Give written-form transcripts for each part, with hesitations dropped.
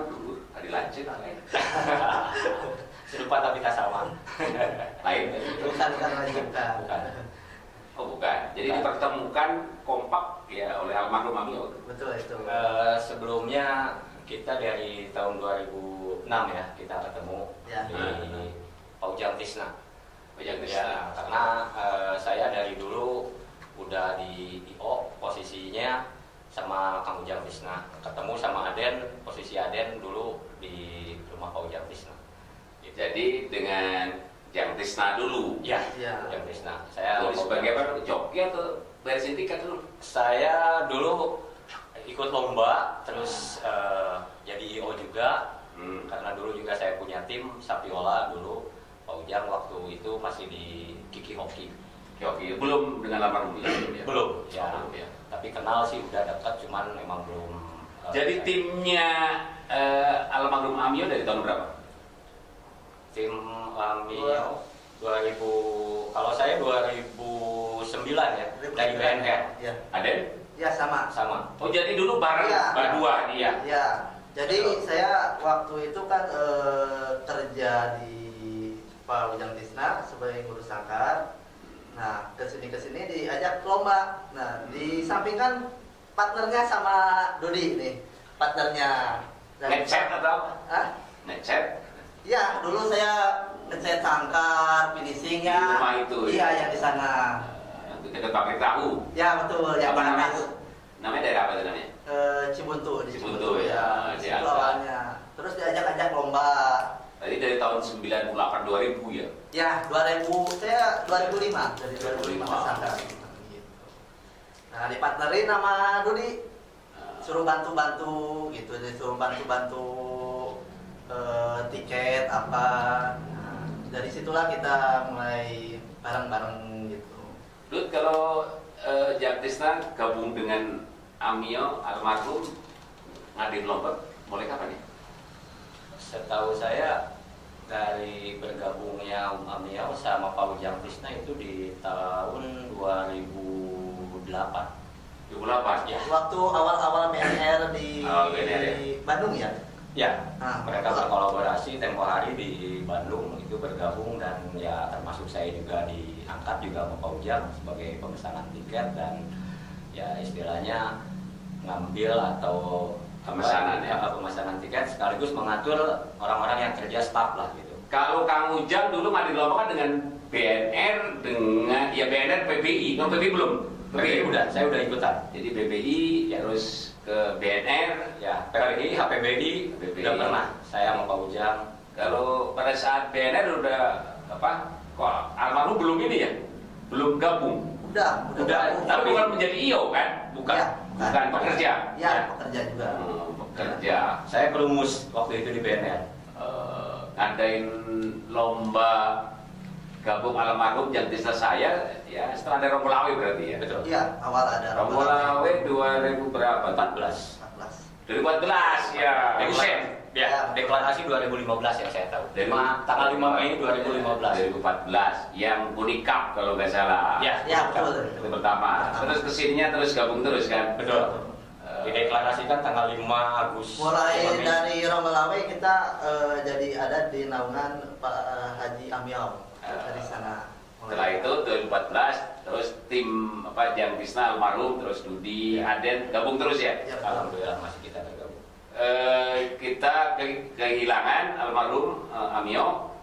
dulu hari lanjut lain. Serupa tapi tak sama. Lain. Bukan lanjutan. Bukan. Oh bukan. Jadi dipertemukan kompak ya oleh almarhum Amio. Betul itu. Sebelumnya kita dari tahun 2006 ya kita ketemu Ya. di Paujang Tisna. Paujang Ya, Tisna. karena saya dari dulu udah di IO posisinya sama Kang Ujang Tisna. Ketemu sama Aden, posisi Aden dulu di rumah Paujang Tisna. Jadi dengan Jang Tisna dulu. Ya, Ya. Ujang Tisna. Saya Jadi sebagai apa? Joki atau beresin tiket dulu? Saya dulu ikut lomba, terus jadi IO juga. Karena dulu juga saya punya tim Sapiola dulu. Pak Ujang waktu itu masih di Kiki Hoki. Joki belum dengan almarhum ya? Belum, ya. belum ya. Tapi kenal sih udah dekat, cuman memang belum. Jadi timnya almarhum Amio dari tahun berapa? Tim Amio 2000, kalau saya 2009 ya, dari BNR. Ya. Aden? Ya sama. Sama. Oh jadi dulu bareng Iya. berdua dia. Ya. Jadi Betul. saya waktu itu kan kerja di Pak Ujang Tisna sebagai guru sangkar. Nah, kesini diajak lomba. Nah, di samping kan partnernya sama Dodi nih, partnernya. Ngecat atau apa? Hah? Ngecat? Ya, dulu saya ngecat sangkar, finishingnya. Di rumah itu, ya? Iya, yang di sana. Dekat pabrik tahu. Ya betul. Yang Apa di sana namanya? tuh. Namanya daerah apa itu namanya? Cibuntu di Cibuntu, Cibuntu ya. di Di situ atas. awalnya. Terus diajak-ajak lomba. Tadi dari tahun 98 2000 ya. Ya, 2000, saya 2005, dari 2005 ke sana. Gitu. Nah, dipartnerin sama Dudi. Suruh bantu-bantu gitu, disuruh bantu-bantu tiket apa. Nah, dari situlah kita mulai bareng-bareng gitu. Dut, kalau Jang Tisna gabung dengan Amio almarhum ngadain lomba mulai kapan ya? Setahu saya dari bergabungnya Amio sama Pak Ujang Tisna itu di tahun 2008. 2008 Ya. Waktu awal-awal BNR di Awal BNR, ya? Bandung ya? Ya, Nah, mereka berkolaborasi tempo hari di Bandung itu bergabung dan ya termasuk saya juga diangkat juga sama Pak Ujang sebagai pemesanan tiket dan ya istilahnya ngambil atau Pemesanan, ya? pemesanan tiket sekaligus mengatur orang-orang yang kerja staff lah gitu. Kalau Kang Ujang dulu ngadain lomba kan dengan BNR dengan ya BNR PBI, non PBI belum? PBI udah, saya udah ikutan. Jadi PBI Ya. terus ke BNR. Ya, PBI, HPBI, udah pernah saya sama Pak Ujang. Kalau pada saat BNR udah apa? Kok almarhum belum ini ya? Belum gabung. Udah. Tapi bukan menjadi IO kan? Bukan. Ya, Bukan pekerja. Ya, pekerja juga. Pekerja. Saya perumus waktu itu di BNR. Ngadain lomba gabung almarhum Jang Tisna saya ya setelah ada Rombolawe berarti ya. Betul. Iya, awal ada Rombolawe 2000 berapa? 14. 14. 2014 ya. Buset. Ya, deklarasi 2015 yang saya tahu. Dari Tanggal 5 Mei 2015. 2014 yang Unicap kalau nggak salah. Ya, Ya, betul. Itu pertama. Terus kesininya terus gabung terus kan. Betul. Dideklarasikan tanggal 5 Agustus. Mulai 5 Mei. dari Rombolawe kita jadi ada di naungan Pak Haji Amiau dari sana. Setelah itu 2014 terus tim apa Jang Tisna almarhum terus Dudi Aden gabung terus ya. Ya, Alhamdulillah masih kita bergabung. Kita kehilangan almarhum Amio.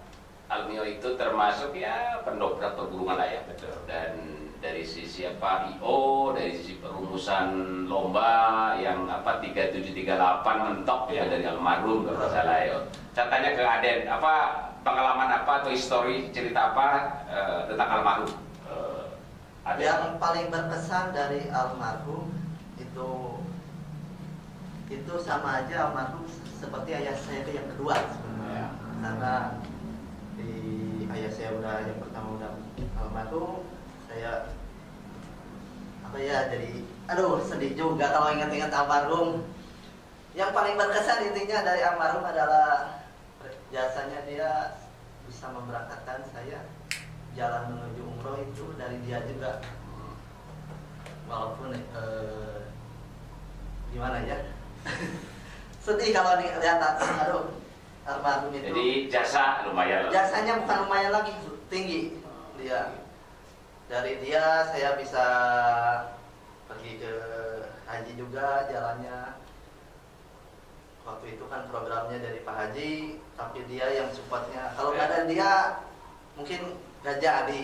Amio itu termasuk ya pendobrak pergulungan lah ya. Betul. Dan dari sisi apa IO, dari sisi perumusan lomba yang apa 3738 mentok ya dari almarhum kalau salah ya. Saya tanya ke Aden, apa pengalaman apa atau histori cerita apa tentang almarhum? Aden. Yang paling berkesan dari almarhum itu sama aja almarhum seperti ayah saya itu yang kedua sebenarnya. Karena di ayah saya udah yang pertama udah almarhum, saya apa ya jadi aduh sedih juga kalau ingat-ingat almarhum. Yang paling berkesan intinya dari almarhum adalah jasanya dia bisa memberangkatkan saya jalan menuju umroh itu dari dia juga. Walaupun gimana ya sedih kalau lihat aduh almarhum itu. Jadi jasa lumayan. Jasanya bukan lumayan lagi, tinggi dia. Dari dia saya bisa pergi ke haji juga jalannya. Waktu itu kan programnya dari Pak Haji, tapi dia yang supportnya. Kalau nggak ada dia, mungkin nggak jadi.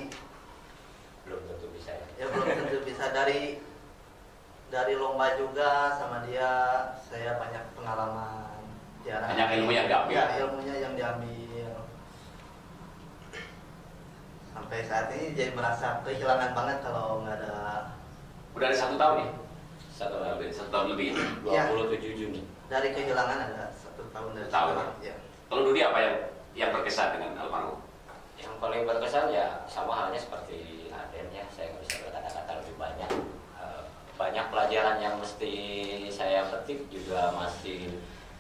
Belum tentu bisa ya. Ya belum tentu bisa. Dari lomba juga sama dia, saya banyak pengalaman. Banyak ilmu yang diambil. Ya, ilmunya yang diambil. Sampai saat ini jadi merasa kehilangan banget kalau nggak ada. Udah ada 1 tahun ya? 1 tahun lebih. 27 Juni. Dari kehilangan ada 1 tahun dari Tahun. sekarang. Ya. Kalau Dudi apa yang berkesan dengan almarhum? Yang paling berkesan ya sama halnya seperti Aden ya, saya nggak bisa berkata-kata lebih banyak. Banyak pelajaran yang mesti saya petik, juga masih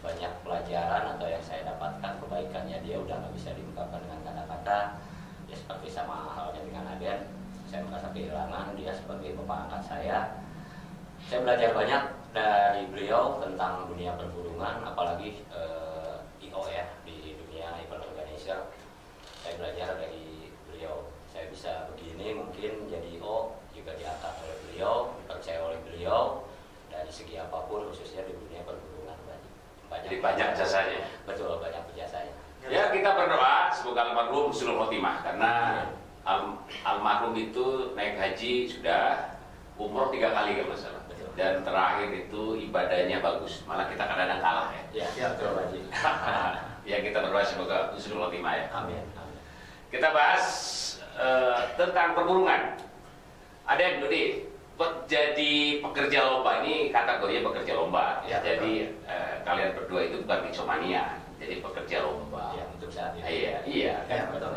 banyak pelajaran atau yang saya dapatkan. Kebaikannya dia udah nggak bisa diungkapkan dengan kata-kata. Ya seperti sama halnya dengan Aden, saya merasa kehilangan dia sebagai bapak angkat saya. Saya belajar banyak dari beliau tentang dunia perburungan, apalagi IO ya, di dunia event organizer. Saya belajar dari beliau. Saya bisa begini, mungkin jadi IO juga diangkat oleh beliau, dipercaya oleh beliau dari segi apapun, khususnya di dunia perburungan. Jadi banyak jasanya. Betul, banyak jasanya. Ya, kita berdoa semoga almarhum husnul khotimah, karena almarhum itu naik haji sudah, umroh 3 kali kalau nggak salah. Dan terakhir itu ibadahnya bagus, malah kita kadang-kadang kalah ya. Ya, betul Pak Haji. Ya, kita berdoa semoga husnul khotimah ya. Amin. Kita bahas tentang perburungan. Ada yang Dudi jadi pekerja lomba, ini kategorinya pekerja lomba. Ya, jadi kalian berdua itu bukan micomania, jadi pekerja lomba. Ya, untuk saat ini. Iya kan. Ya, betul.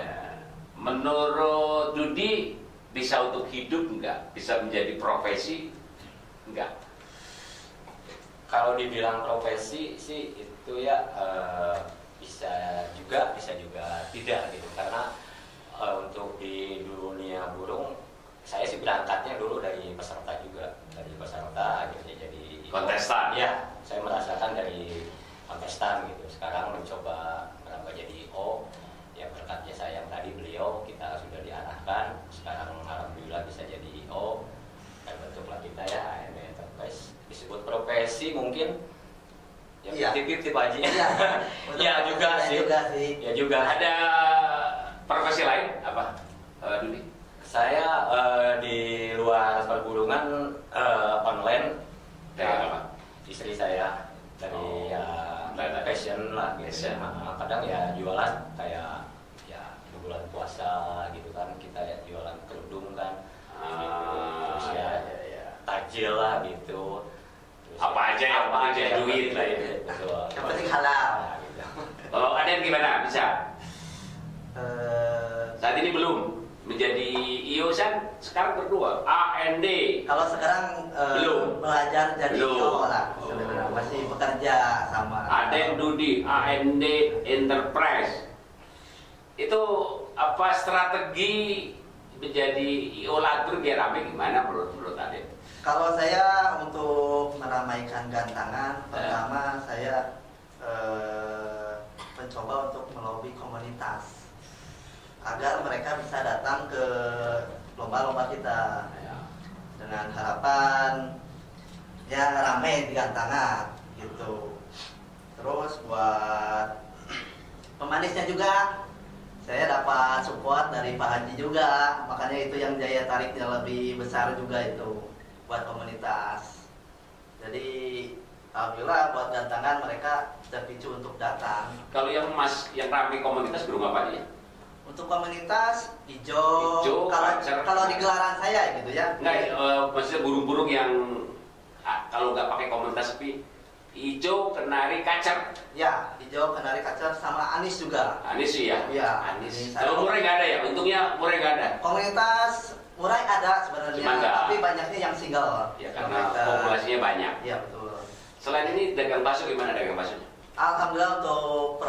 Menurut Dudi bisa untuk hidup enggak? Bisa menjadi profesi enggak? Kalau dibilang profesi sih itu ya bisa juga tidak gitu, karena untuk di dunia burung saya sih berangkatnya dulu dari peserta juga, akhirnya jadi Kontestan. ya, saya merasakan dari kontestan gitu. Sekarang mencoba merambah jadi IO, ya berkat jasa yang tadi beliau kita sudah diarahkan, sekarang alhamdulillah bisa jadi IO dan bentuklah kita ya AMB Enterprise. Disebut profesi mungkin ya 50-50 Pak Haji. Iya. Ya juga sih. Ya juga. Ada profesi lain apa, Dudi? Saya di luar perburungan online. Dari apa? Istri saya dari fashion lah gitu. Kadang ya jualan kayak ya di bulan puasa gitu kan, kita ya jualan kerudung kan. Terus ya takjil lah gitu. Terus Apa aja yang penting jadi duit lah ya. Betul. Yang penting halal. Nah, gitu. Kalau ada yang gimana? Bisa? Saat ini belum menjadi IO kan, sekarang berdua AND. Kalau sekarang Belum. belajar jadi Belum. IO lah, sebenarnya masih bekerja sama. Aden Dudi AND Enterprise. Itu apa strategi menjadi IO latur biar rame gimana menurut Aden? Kalau saya untuk meramaikan gantangan, pertama saya mencoba untuk melobi komunitas agar mereka bisa datang ke lomba-lomba kita dengan harapan ya rame di gantangan gitu. Terus buat pemanisnya juga saya dapat support dari Pak Haji juga, makanya itu yang daya tariknya lebih besar juga itu buat komunitas. Jadi alhamdulillah buat gantangan mereka terpicu untuk datang. Kalau yang rame komunitas berumah apa aja? Untuk komunitas hijau, Hijau, kalau di gelaran saya gitu ya. Enggak, maksudnya burung-burung yang kalau nggak pakai komunitas sepi, hijau, kenari, kacer. Ya, hijau, kenari, kacer sama anis juga. Anis sih ya. Iya, Anis. anis. Kalau murai nggak ada ya? Untungnya murai nggak ada. Komunitas murai ada sebenarnya, Cuma nggak. tapi banyaknya yang single. Ya karena populasinya banyak. Iya betul. Selain ini dagang bakso gimana dagang baksonya? Alhamdulillah untuk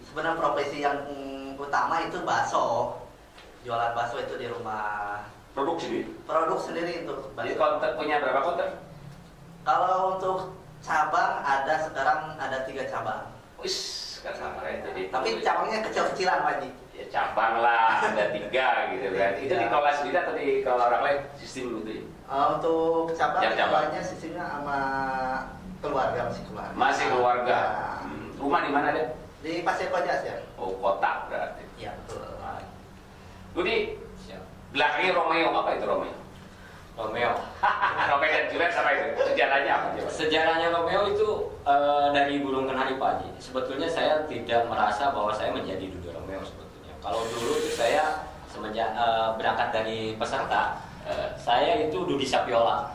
sebenarnya profesi yang utama itu bakso. Jualan bakso itu di rumah. Produk sendiri. Produk sendiri untuk Jadi bakso. konter punya berapa konter? Kalau untuk cabang ada sekarang ada 3 cabang. Wis, sekarang itu. Tapi cabangnya kecil-kecilan Pak Haji. Ya cabang lah, ada 3 gitu kan. Itu dikelola sendiri atau dikelola orang lain sistem itu? Untuk cabang Yang cabang. keluarnya sistemnya sama keluarga, masih keluarga. Masih keluarga. Ya. Rumah di mana deh? Di Pasir Koja ya. Oh, kota berarti. Iya betul. Budi, belakangnya Romeo, apa itu Romeo? Romeo. Romeo dan Juliet apa itu? Sejarahnya apa? Coba? Sejarahnya Romeo itu dari burung kenari Pak Haji. Sebetulnya saya tidak merasa bahwa saya menjadi Dude Romeo sebetulnya. Kalau dulu itu saya semenjak berangkat dari peserta, saya itu Dudi Sapiola.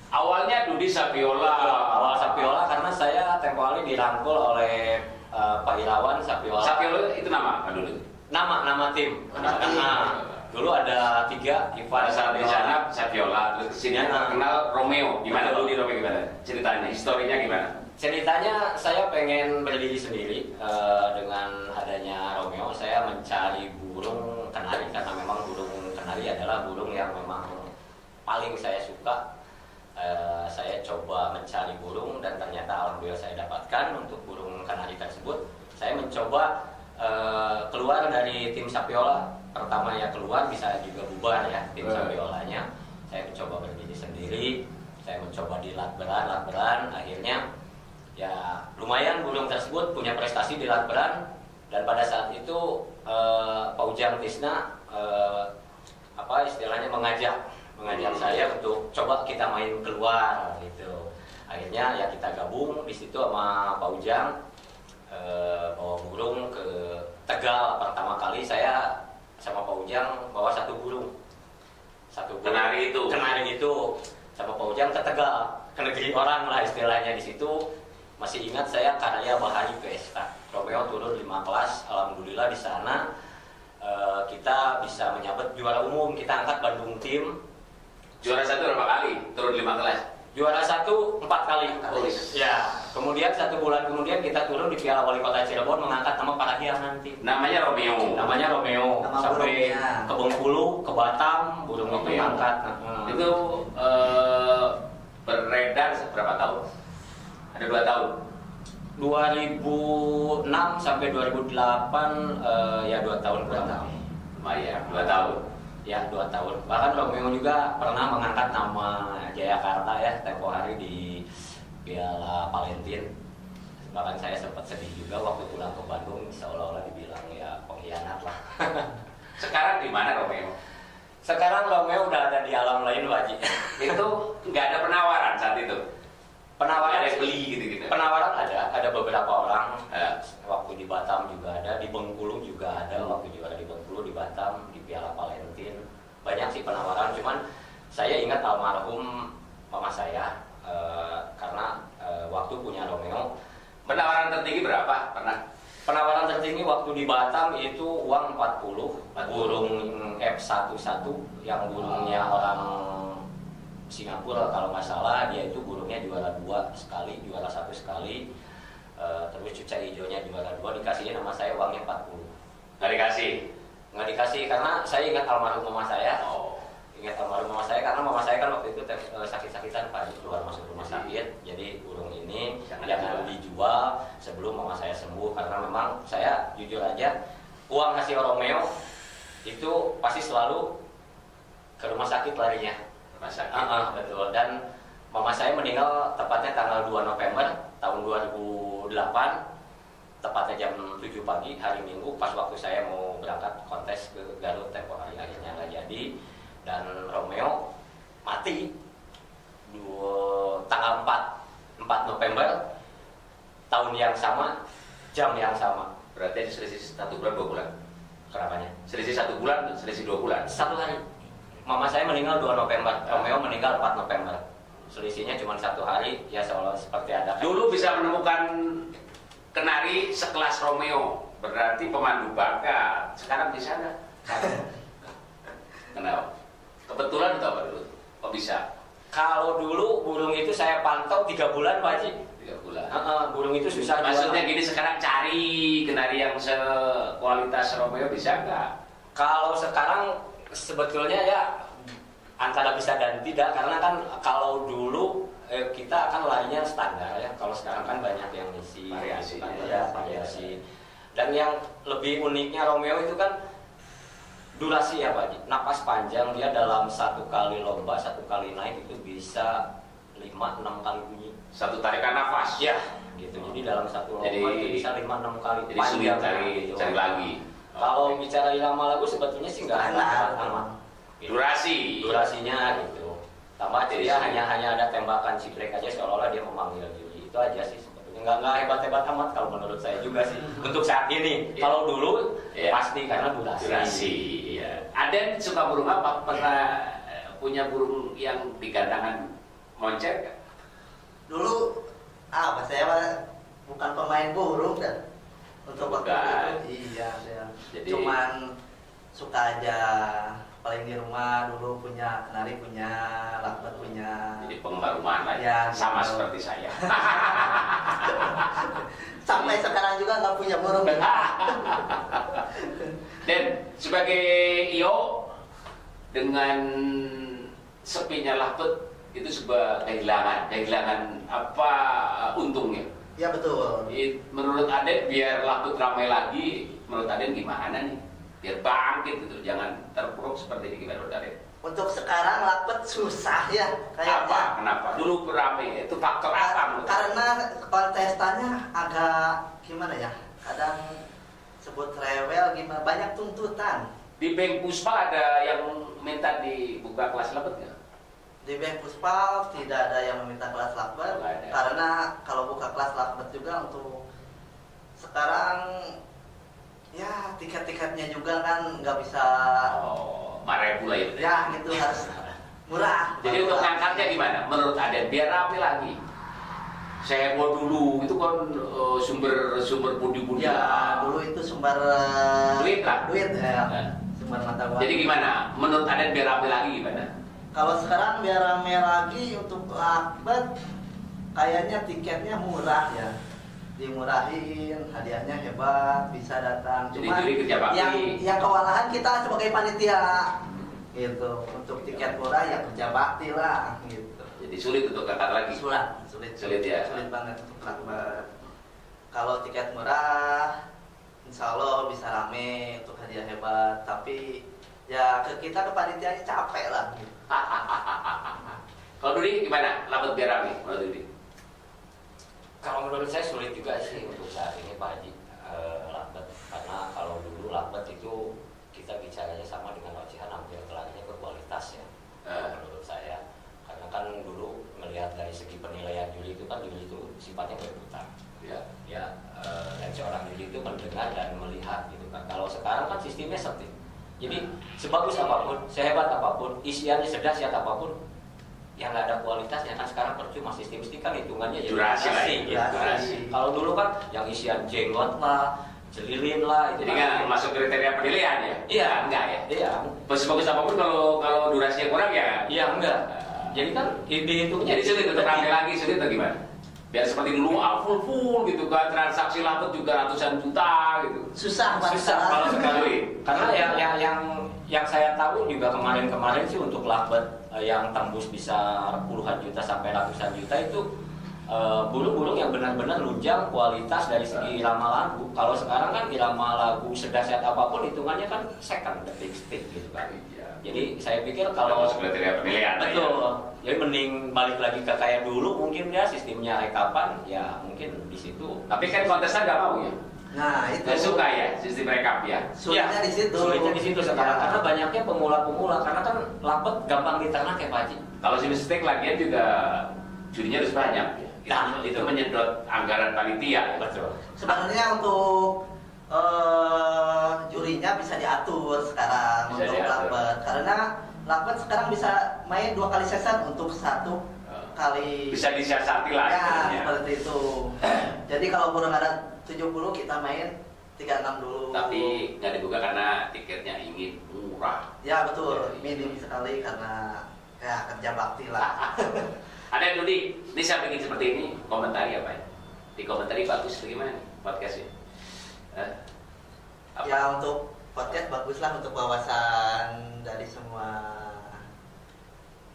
Awalnya Dudi Sapiola. Awal Sapiola karena saya tempo hari dirangkul oleh Pak Irawan Sapiola. Sapiola itu nama dulu. Nama tim. Nama tim. Dulu ada 3 Pada saat di Sapiola. sana Sapiola, terus kesini terkenal Romeo. Gimana dulu di Romeo gimana? Ceritanya, historinya gimana? Ceritanya saya pengen berdiri sendiri dengan adanya Romeo. Saya mencari burung kenari karena memang burung kenari adalah burung yang memang paling saya suka. Saya coba mencari burung dan ternyata alhamdulillah saya dapatkan untuk burung kenari tersebut. Saya mencoba keluar dari tim Sapiola. Pertama ya keluar, bisa juga bubar ya tim Sapiolanya. Saya mencoba berdiri sendiri, saya mencoba di lat-beran, akhirnya ya lumayan burung tersebut punya prestasi di lat-beran. Dan pada saat itu Pak Ujang Tisna apa istilahnya mengajak saya untuk coba kita main keluar gitu. Akhirnya ya kita gabung di situ sama Pak Ujang, bawa burung ke Tegal. Pertama kali saya sama Pak Ujang bawa 1 burung. Kenari itu sama Pak Ujang ke Tegal, ke negeri orang lah istilahnya. Di situ masih ingat saya karya Bahari Pesta. Romeo turun 5 kelas, alhamdulillah di sana kita bisa menyabet juara umum. Kita angkat Bandung tim. Juara 1 berapa kali? Turun 5 kelas. Juara 1 4 kali. Ya, kemudian 1 bulan kemudian kita turun di Piala Wali Kota Cirebon mengangkat nama Parahiang nanti. Namanya Romeo. Nama sampai burungnya. ke Bengkulu, ke Batam, burung itu Romeo. mengangkat. Itu beredar berapa tahun? Ada 2 tahun. 2006 sampai 2008 ya 2 tahun kurang. Lumayan, 2 tahun. Ya 2 tahun. Bahkan Romeo juga pernah mengangkat nama Jayakarta ya tempo hari di Piala Valentin. Bahkan saya sempat sedih juga waktu pulang ke Bandung, seolah-olah dibilang ya pengkhianat lah. Sekarang di mana Romeo? Sekarang Romeo udah ada di alam lain Pak Haji. Itu nggak ada penawaran saat itu. Penawaran Ada yang beli gitu-gitu. Penawaran ada beberapa orang. Waktu di Batam juga ada, di Bengkulu juga ada. Waktu juara di Bengkulu, di Batam, di Piala Valentin. Banyak sih penawaran, cuman saya ingat almarhum mama saya karena waktu punya Romeo. Penawaran tertinggi berapa? Pernah? Penawaran tertinggi waktu di Batam itu uang 40, burung F11 yang burungnya orang Singapura kalau nggak salah. Dia itu burungnya juara 2 sekali, juara 1 sekali, terus cuca hijaunya juara 2. Dikasihnya nama saya uangnya 40. Nggak dikasih? Nggak dikasih karena saya ingat almarhum mama saya. Ingat almarhum mama saya karena mama saya kan waktu itu sakit-sakitan Pak, keluar masuk rumah sakit. Jadi burung ini jangan dijual sebelum mama saya sembuh, karena memang saya jujur aja uang hasil Romeo itu pasti selalu ke rumah sakit larinya. Rumah sakit. Betul. Dan mama saya meninggal tepatnya tanggal 2 November tahun 2008. Tepatnya jam 7 pagi hari Minggu, pas waktu saya mau berangkat kontes ke Garut tempo hari, akhirnya nggak jadi. Dan Romeo mati tanggal 4 November tahun yang sama, jam yang sama. Berarti selisih 1 bulan 2 bulan. Kenapanya? Selisih 1 bulan, selisih 2 bulan. 1 hari. Mama saya meninggal 2 November, Romeo meninggal 4 November. Selisihnya cuma 1 hari, ya seolah seperti ada. Dulu bisa menemukan kenari sekelas Romeo, berarti pemandu bakat. Sekarang bisa nggak? Kenapa? Kebetulan atau apa dulu? Kok bisa? Kalau dulu burung itu saya pantau 3 bulan Pak Haji. 3 bulan. Burung itu susah. Maksudnya gini, sekarang cari kenari yang sekualitas Romeo bisa nggak? Kalau sekarang sebetulnya ya antara bisa dan tidak, karena kan kalau dulu kita akan larinya standar ya. Kalau sekarang kan banyak yang ngisi Variasi, kan, ya. variasi. Dan yang lebih uniknya Romeo itu kan durasi ya Pak Haji. Napas panjang, dia dalam satu kali lomba, satu kali naik itu bisa 5-6 kali bunyi. Satu tarikan nafas. Ya, gitu. Jadi dalam satu lomba itu bisa 5-6 kali. Jadi sulit gitu. cari lagi. Kalau bicara irama lagu sebetulnya sih nggak hebat amat. Gitu. Durasinya gitu. Tambah Jadi dia hanya ada tembakan ciprek aja seolah-olah dia memanggil Yuli. Itu aja sih sebetulnya. Nggak hebat-hebat amat kalau menurut saya juga sih. Untuk saat ini. Kalau dulu pasti karena durasi. Ya. Aden suka burung apa? Pernah punya burung yang di gandangan moncer nggak? Dulu saya bukan pemain burung kan. Untuk waktu itu iya saya. Jadi, cuman suka aja, paling di rumah dulu punya kenari, punya lakbet, punya. Jadi penggemar rumahan lah Ya, sama gitu. seperti saya. Sampai sekarang juga nggak punya burung. Dan sebagai Iyo dengan sepinya lakbet itu sebuah kehilangan apa untungnya? Ya betul. Menurut Aden biar lakbet ramai lagi, menurut Aden gimana nih? Biar bangkit gitu, jangan terpuruk seperti ini gimana menurut Aden? Untuk sekarang lakbet susah ya kayaknya. Apa? Kenapa? Dulu ramai itu faktor apa? Karena kontestannya agak gimana ya? Kadang sebut rewel gimana, banyak tuntutan. Di Bank Puspa ada yang minta dibuka kelas lakbet nggak? Di Bank Puspal tidak ada yang meminta kelas lakbet, karena kalau buka kelas lakbet juga untuk sekarang ya tiket-tiketnya juga kan nggak bisa. Marah pula ya. Ya gitu harus murah. Jadi untuk ngangkatnya gimana? Menurut Aden biar rapi lagi. Saya mau dulu itu kan sumber budi-budi. Ya dulu itu sumber duit lah. Duit ya. Sumber mata uang. Jadi gimana? Menurut Aden biar rapi lagi gimana? Kalau sekarang biar rame lagi untuk lakbet, kayaknya tiketnya murah ya, dimurahin, hadiahnya hebat, bisa datang. Cuma yang kewalahan kita sebagai panitia, gitu. Untuk tiket murah ya kerja bakti lah, gitu. Jadi sulit untuk angkat lagi. Sulit ya. Sulit banget untuk lakbet. Kalau tiket murah, insya Allah bisa rame untuk hadiah hebat. Tapi ya kita ke panitianya capek lah. Gitu. Kalau Dudi gimana? Lakbet biar rame menurut Dudi? Kalau menurut saya sulit juga sih untuk saat ini Pak Haji lakbet, karena kalau dulu lakbet itu kita bicaranya sama dengan ocehan hampir larinya ke kualitas ya. Menurut saya, karena kan dulu melihat dari segi penilaian juri itu kan juri itu sifatnya berputar. Dan seorang juri itu mendengar dan melihat gitu kan. Kalau sekarang kan sistemnya seperti jadi sebagus apapun, sehebat apapun, isiannya sedahsyat apapun, yang nggak ada kualitasnya kan sekarang percuma. Sistem kan hitungannya durasi. Kalau dulu kan yang isian jenggot lah, celilin lah, itu jadi nggak masuk kriteria penilaian ya? Iya, enggak ya? Iya. Bagus apapun kalau durasinya kurang ya? Iya enggak. Jadi kan dihitungnya. Jadi sulit untuk rame lagi, sulit atau gimana? Biar seperti dulu full gitu kan, transaksi lakbet juga ratusan juta gitu. Susah kalau sekali. Karena yang saya tahu juga kemarin sih untuk lakbet yang tembus bisa puluhan juta sampai ratusan juta itu burung-burung yang benar-benar lunjang kualitas dari segi irama lagu. Kalau sekarang kan irama lagu sedahsyat apapun hitungannya kan second detik stick gitu kan. Jadi saya pikir kalau kriteria penilaian betul, jadi mending balik lagi ke kayak dulu mungkin ya sistemnya rekapan ya mungkin di situ. Tapi kan kontestan nggak mau ya. Nah itu. Nggak suka ya sistem rekap ya. Sulitnya di situ. Sulitnya di situ sekarang karena banyaknya pemula-pemula, karena kan lakbet gampang diternak ya Pak Haji. Kalau si mistik lagian juga jurinya harus banyak ya. Itu menyedot anggaran panitia. Betul. Sebenarnya untuk jurinya bisa diatur sekarang bisa untuk lakbet, karena lakbet sekarang bisa main 2 kali season untuk 1 kali. Bisa disiasati lah. Ya seperti itu. Jadi kalau burung ada 70 kita main 36 dulu. Tapi nggak dibuka karena tiketnya ingin murah. Ya betul, minim sekali karena ya kerja bakti lah. Ada Dudi, ini saya bikin seperti ini, komentari apa ya? Di komentari bagus bagaimana podcastnya? Ya untuk podcast baguslah untuk wawasan dari semua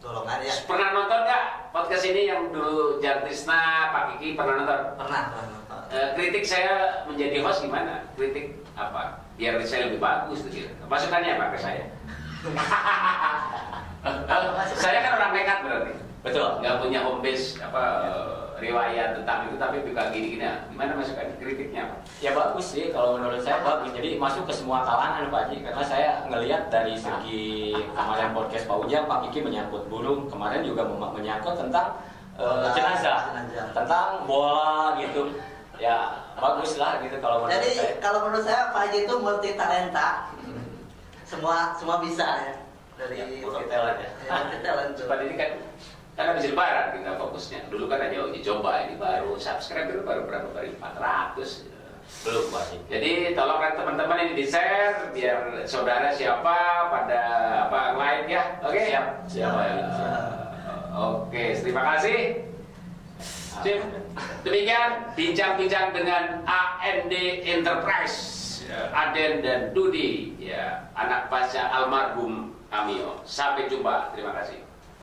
golongan ya. Pernah nonton nggak podcast ini yang dulu Jan Trisna, Pak Kiki pernah nonton? Pernah nonton. Kritik saya menjadi host gimana? Kritik apa? Biar saya lebih bagus tuh. Masukannya apa ke saya? Saya kan orang nekat berarti. Betul. Nggak punya home base riwayat tentang itu, tapi buka gini-gini. Gimana masukan kritiknya Pak? Ya bagus sih, kalau menurut saya bagus. Jadi masuk ke semua kalangan Pak Haji. Karena saya ngelihat dari segi kemarin podcast Pak Ujang, Pak Kiki menyangkut burung. Kemarin juga menyangkut tentang jenazah, tentang bola gitu. Ya bagus lah gitu kalau menurut Jadi saya. kalau menurut saya Pak Haji itu multi talenta. Semua bisa ya. Dari multi talent ya. Multi talent tuh. Seperti ini kan karena habis lebaran kita fokusnya. Dulu kan hanya uji coba, ini baru subscriber baru berapa kali 400. Belum Pak Haji. Jadi tolong teman-teman ini di-share biar saudara siapa pada apa like ya. Oke. Siap. Siap. Oke, terima kasih. Sip. Demikian bincang-bincang dengan AND Enterprise, Aden dan Dudi, ya, anak pasca almarhum Amio. Sampai jumpa. Terima kasih.